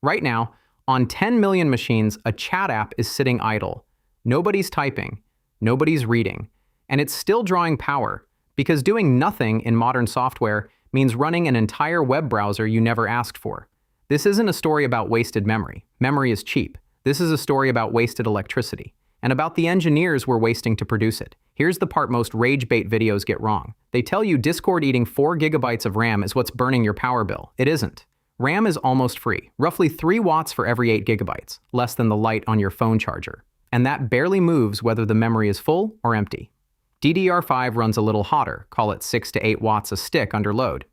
Right now, on 10 million machines, a chat app is sitting idle. Nobody's typing, nobody's reading, and it's still drawing power, because doing nothing in modern software means running an entire web browser you never asked for. This isn't a story about wasted memory. Memory is cheap. This is a story about wasted electricity, and about the engineers we're wasting to produce it. Here's the part most rage bait videos get wrong. They tell you Discord eating 4 gigabytes of RAM is what's burning your power bill. It isn't. RAM is almost free, roughly 3 watts for every 8 gigabytes, less than the light on your phone charger. And that barely moves whether the memory is full or empty. DDR5 runs a little hotter, call it 6 to 8 watts a stick under load.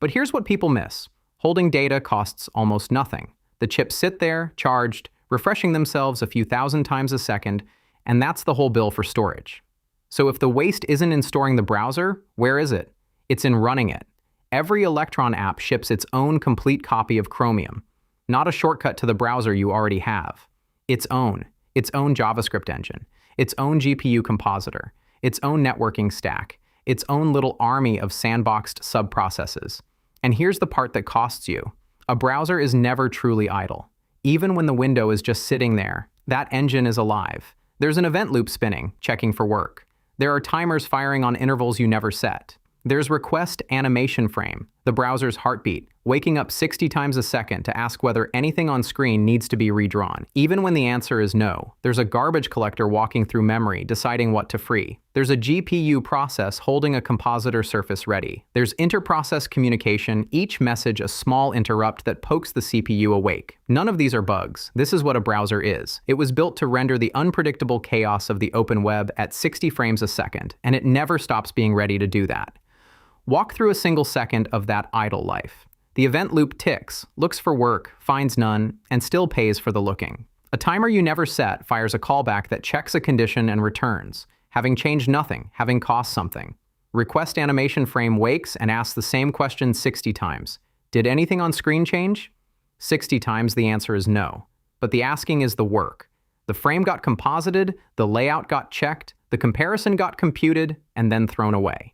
But here's what people miss. Holding data costs almost nothing. The chips sit there, charged, refreshing themselves a few thousand times a second, and that's the whole bill for storage. So if the waste isn't in storing the browser, where is it? It's in running it. Every Electron app ships its own complete copy of Chromium, not a shortcut to the browser you already have. Its own JavaScript engine, its own GPU compositor, its own networking stack, its own little army of sandboxed subprocesses. And here's the part that costs you. A browser is never truly idle. Even when the window is just sitting there, that engine is alive. There's an event loop spinning, checking for work. There are timers firing on intervals you never set. There's request animation frame, the browser's heartbeat, waking up 60 times a second to ask whether anything on screen needs to be redrawn. Even when the answer is no, there's a garbage collector walking through memory, deciding what to free. There's a GPU process holding a compositor surface ready. There's inter-process communication, each message a small interrupt that pokes the CPU awake. None of these are bugs. This is what a browser is. It was built to render the unpredictable chaos of the open web at 60 frames a second, and it never stops being ready to do that. Walk through a single second of that idle life. The event loop ticks, looks for work, finds none, and still pays for the looking. A timer you never set fires a callback that checks a condition and returns, having changed nothing, having cost something. Request animation frame wakes and asks the same question 60 times. Did anything on screen change? 60 times the answer is no. But the asking is the work. The frame got composited, the layout got checked, the comparison got computed, and then thrown away.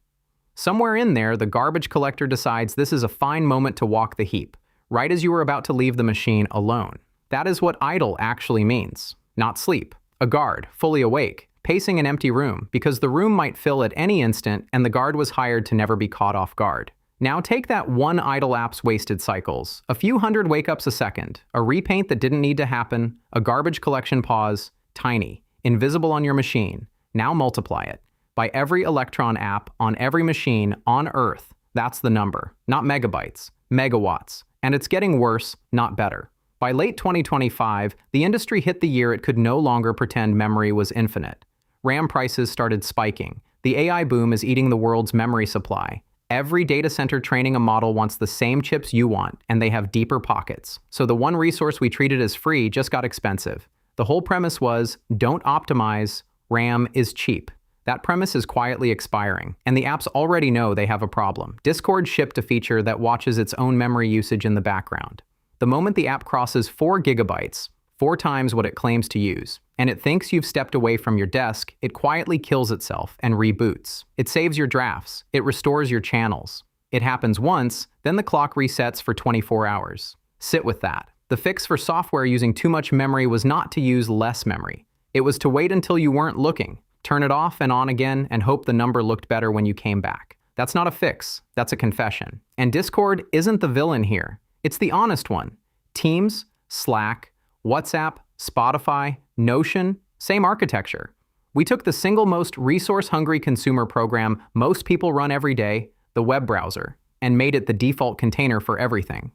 Somewhere in there, the garbage collector decides this is a fine moment to walk the heap, right as you were about to leave the machine alone. That is what idle actually means. Not sleep. A guard, fully awake, pacing an empty room, because the room might fill at any instant and the guard was hired to never be caught off guard. Now take that one idle app's wasted cycles, a few hundred wake-ups a second, a repaint that didn't need to happen, a garbage collection pause, tiny, invisible on your machine. Now multiply it. By every Electron app on every machine on Earth. That's the number, not megabytes, megawatts. And it's getting worse, not better. By late 2025, the industry hit the year it could no longer pretend memory was infinite. RAM prices started spiking. The AI boom is eating the world's memory supply. Every data center training a model wants the same chips you want, and they have deeper pockets. So the one resource we treated as free just got expensive. The whole premise was, don't optimize, RAM is cheap. That premise is quietly expiring, and the apps already know they have a problem. Discord shipped a feature that watches its own memory usage in the background. The moment the app crosses 4 gigabytes, 4 times what it claims to use, and it thinks you've stepped away from your desk, it quietly kills itself and reboots. It saves your drafts. It restores your channels. It happens once, then the clock resets for 24 hours. Sit with that. The fix for software using too much memory was not to use less memory. It was to wait until you weren't looking. Turn it off and on again and hope the number looked better when you came back. That's not a fix, that's a confession. And Discord isn't the villain here. It's the honest one. Teams, Slack, WhatsApp, Spotify, Notion, same architecture. We took the single most resource-hungry consumer program most people run every day, the web browser, and made it the default container for everything.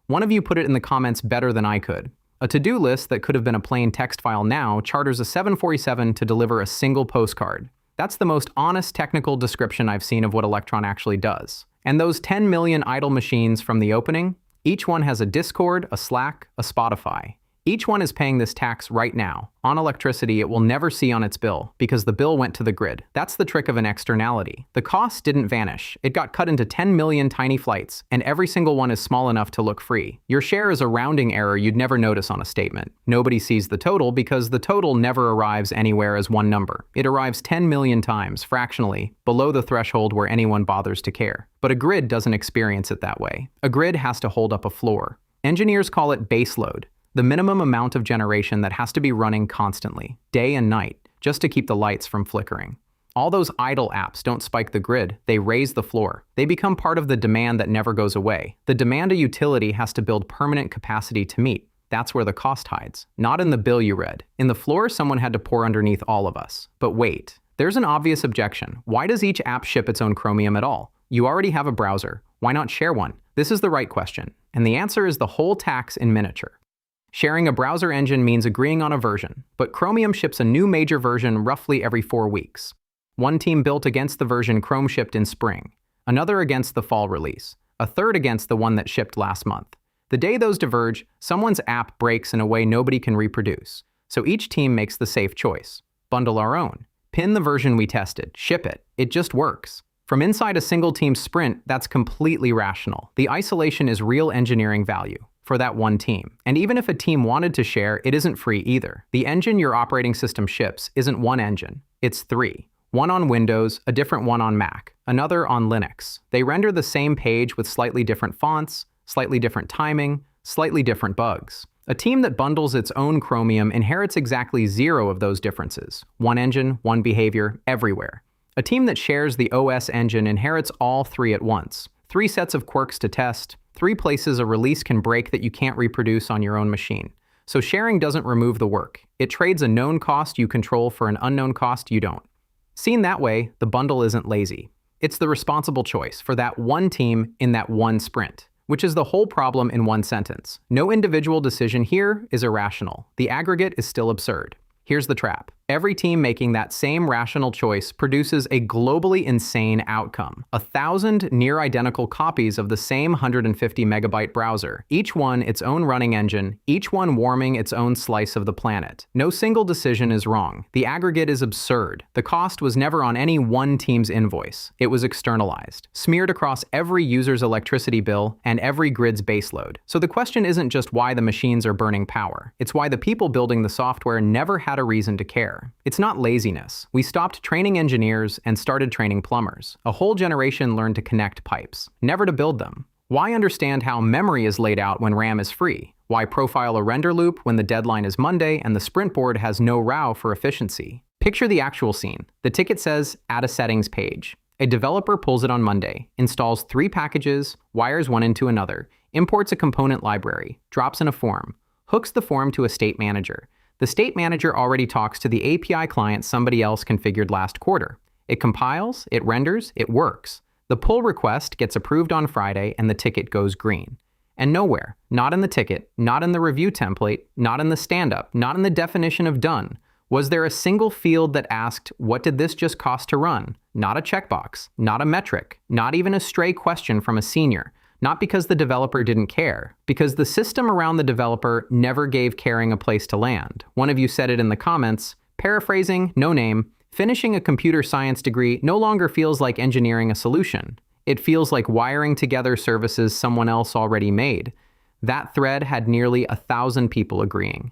One of you put it in the comments better than I could. A to-do list that could have been a plain text file now charters a 747 to deliver a single postcard. That's the most honest technical description I've seen of what Electron actually does. And those 10 million idle machines from the opening, each one has a Discord, a Slack, a Spotify. Each one is paying this tax right now, on electricity it will never see on its bill, because the bill went to the grid. That's the trick of an externality. The cost didn't vanish. It got cut into 10 million tiny flights, and every single one is small enough to look free. Your share is a rounding error you'd never notice on a statement. Nobody sees the total because the total never arrives anywhere as one number. It arrives 10 million times, fractionally, below the threshold where anyone bothers to care. But a grid doesn't experience it that way. A grid has to hold up a floor. Engineers call it baseload, the minimum amount of generation that has to be running constantly, day and night, just to keep the lights from flickering. All those idle apps don't spike the grid, they raise the floor. They become part of the demand that never goes away. The demand a utility has to build permanent capacity to meet. That's where the cost hides. Not in the bill you read. In the floor someone had to pour underneath all of us. But wait, there's an obvious objection. Why does each app ship its own Chromium at all? You already have a browser. Why not share one? This is the right question. And the answer is the whole tax in miniature. Sharing a browser engine means agreeing on a version, but Chromium ships a new major version roughly every 4 weeks. One team built against the version Chrome shipped in spring, another against the fall release, a third against the one that shipped last month. The day those diverge, someone's app breaks in a way nobody can reproduce. So each team makes the safe choice. Bundle our own. Pin the version we tested. Ship it. It just works. From inside a single team sprint, that's completely rational. The isolation is real engineering value for that one team. And even if a team wanted to share, it isn't free either. The engine your operating system ships isn't one engine. It's 3. One on Windows, a different one on Mac, another on Linux. They render the same page with slightly different fonts, slightly different timing, slightly different bugs. A team that bundles its own Chromium inherits exactly 0 of those differences. One engine, one behavior, everywhere. A team that shares the OS engine inherits all 3 at once. 3 sets of quirks to test, 3 places a release can break that you can't reproduce on your own machine. So sharing doesn't remove the work. It trades a known cost you control for an unknown cost you don't. Seen that way, the bundle isn't lazy. It's the responsible choice for that one team in that one sprint, which is the whole problem in one sentence. No individual decision here is irrational. The aggregate is still absurd. Here's the trap. Every team making that same rational choice produces a globally insane outcome. 1,000 near-identical copies of the same 150 megabyte browser, each one its own running engine, each one warming its own slice of the planet. No single decision is wrong. The aggregate is absurd. The cost was never on any one team's invoice. It was externalized, smeared across every user's electricity bill and every grid's baseload. So the question isn't just why the machines are burning power. It's why the people building the software never had a reason to care. It's not laziness. We stopped training engineers and started training plumbers. A whole generation learned to connect pipes, never to build them. Why understand how memory is laid out when RAM is free? Why profile a render loop when the deadline is Monday and the sprint board has no RAW for efficiency? Picture the actual scene. The ticket says, add a settings page. A developer pulls it on Monday, installs 3 packages, wires one into another, imports a component library, drops in a form, hooks the form to a state manager. The state manager already talks to the API client somebody else configured last quarter. It compiles, it renders, it works. The pull request gets approved on Friday and the ticket goes green. And nowhere, not in the ticket, not in the review template, not in the stand-up, not in the definition of done, was there a single field that asked, what did this just cost to run? Not a checkbox, not a metric, not even a stray question from a senior. Not because the developer didn't care, because the system around the developer never gave caring a place to land. One of you said it in the comments, paraphrasing, no name, finishing a computer science degree no longer feels like engineering a solution. It feels like wiring together services someone else already made. That thread had nearly 1,000 people agreeing.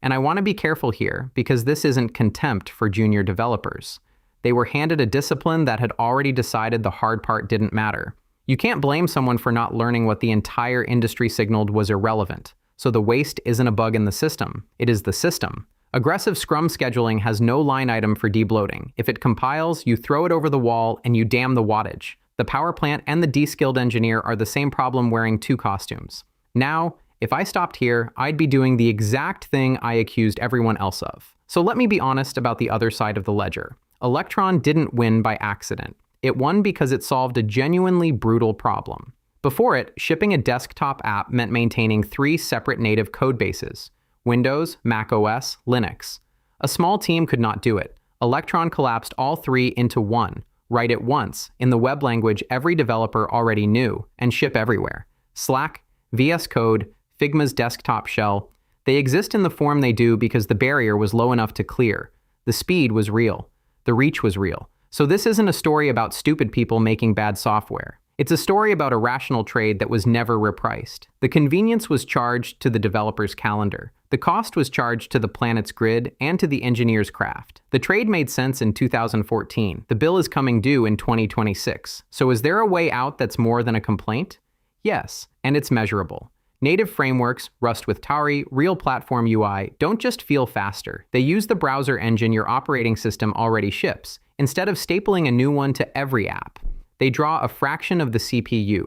And I want to be careful here, because this isn't contempt for junior developers. They were handed a discipline that had already decided the hard part didn't matter. You can't blame someone for not learning what the entire industry signaled was irrelevant. So the waste isn't a bug in the system. It is the system. Aggressive Scrum scheduling has no line item for debloating. If it compiles, you throw it over the wall and you damn the wattage. The power plant and the de-skilled engineer are the same problem wearing 2 costumes. Now, if I stopped here, I'd be doing the exact thing I accused everyone else of. So let me be honest about the other side of the ledger. Electron didn't win by accident. It won because it solved a genuinely brutal problem. Before it, shipping a desktop app meant maintaining 3 separate native code bases: Windows, Mac OS, Linux. A small team could not do it. Electron collapsed all 3 into one, write it once, in the web language every developer already knew, and ship everywhere. Slack, VS Code, Figma's desktop shell, they exist in the form they do because the barrier was low enough to clear. The speed was real. The reach was real. So this isn't a story about stupid people making bad software. It's a story about a rational trade that was never repriced. The convenience was charged to the developer's calendar. The cost was charged to the planet's grid and to the engineer's craft. The trade made sense in 2014. The bill is coming due in 2026. So is there a way out that's more than a complaint? Yes, and it's measurable. Native frameworks, Rust with Tari, Real Platform UI, don't just feel faster. They use the browser engine your operating system already ships, instead of stapling a new one to every app. They draw a fraction of the CPU.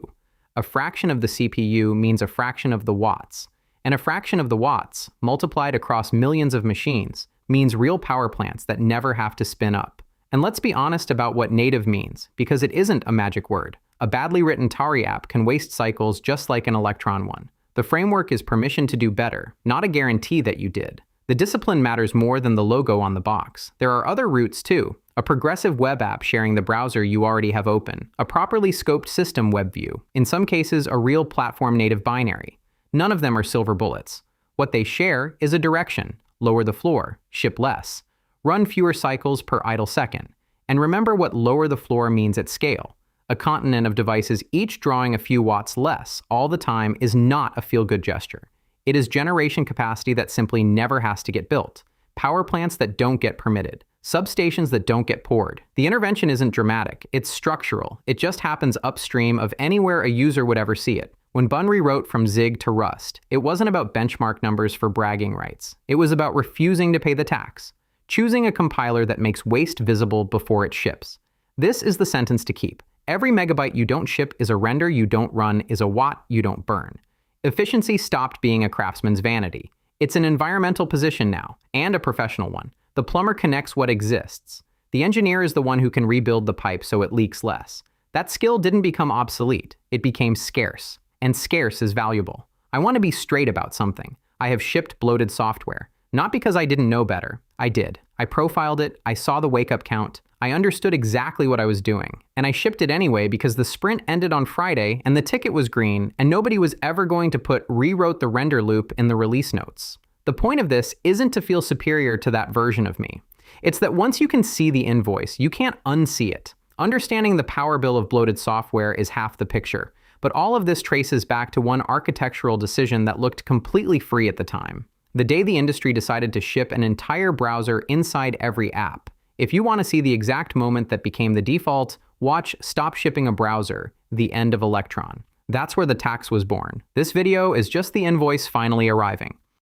A fraction of the CPU means a fraction of the watts. And a fraction of the watts, multiplied across millions of machines, means real power plants that never have to spin up. And let's be honest about what native means, because it isn't a magic word. A badly written Tari app can waste cycles just like an Electron one. The framework is permission to do better, not a guarantee that you did. The discipline matters more than the logo on the box. There are other routes too. A progressive web app sharing the browser you already have open. A properly scoped system web view. In some cases, a real platform native binary. None of them are silver bullets. What they share is a direction. Lower the floor, ship less. Run fewer cycles per idle second. And remember what lower the floor means at scale. A continent of devices each drawing a few watts less all the time is not a feel-good gesture. It is generation capacity that simply never has to get built. Power plants that don't get permitted. Substations that don't get poured. The intervention isn't dramatic, it's structural. It just happens upstream of anywhere a user would ever see it. When Bun rewrote from Zig to Rust, it wasn't about benchmark numbers for bragging rights. It was about refusing to pay the tax. Choosing a compiler that makes waste visible before it ships. This is the sentence to keep. Every megabyte you don't ship is a render you don't run, is a watt you don't burn. Efficiency stopped being a craftsman's vanity. It's an environmental position now, and a professional one. The plumber connects what exists. The engineer is the one who can rebuild the pipe so it leaks less. That skill didn't become obsolete, it became scarce. And scarce is valuable. I want to be straight about something. I have shipped bloated software. Not because I didn't know better. I did. I profiled it, I saw the wake-up count, I understood exactly what I was doing. And I shipped it anyway because the sprint ended on Friday and the ticket was green and nobody was ever going to put rewrote the render loop in the release notes. The point of this isn't to feel superior to that version of me. It's that once you can see the invoice, you can't unsee it. Understanding the power bill of bloated software is half the picture. But all of this traces back to one architectural decision that looked completely free at the time. The day the industry decided to ship an entire browser inside every app. If you want to see the exact moment that became the default, watch Stop Shipping a Browser, The End of Electron. That's where the tax was born. This video is just the invoice finally arriving.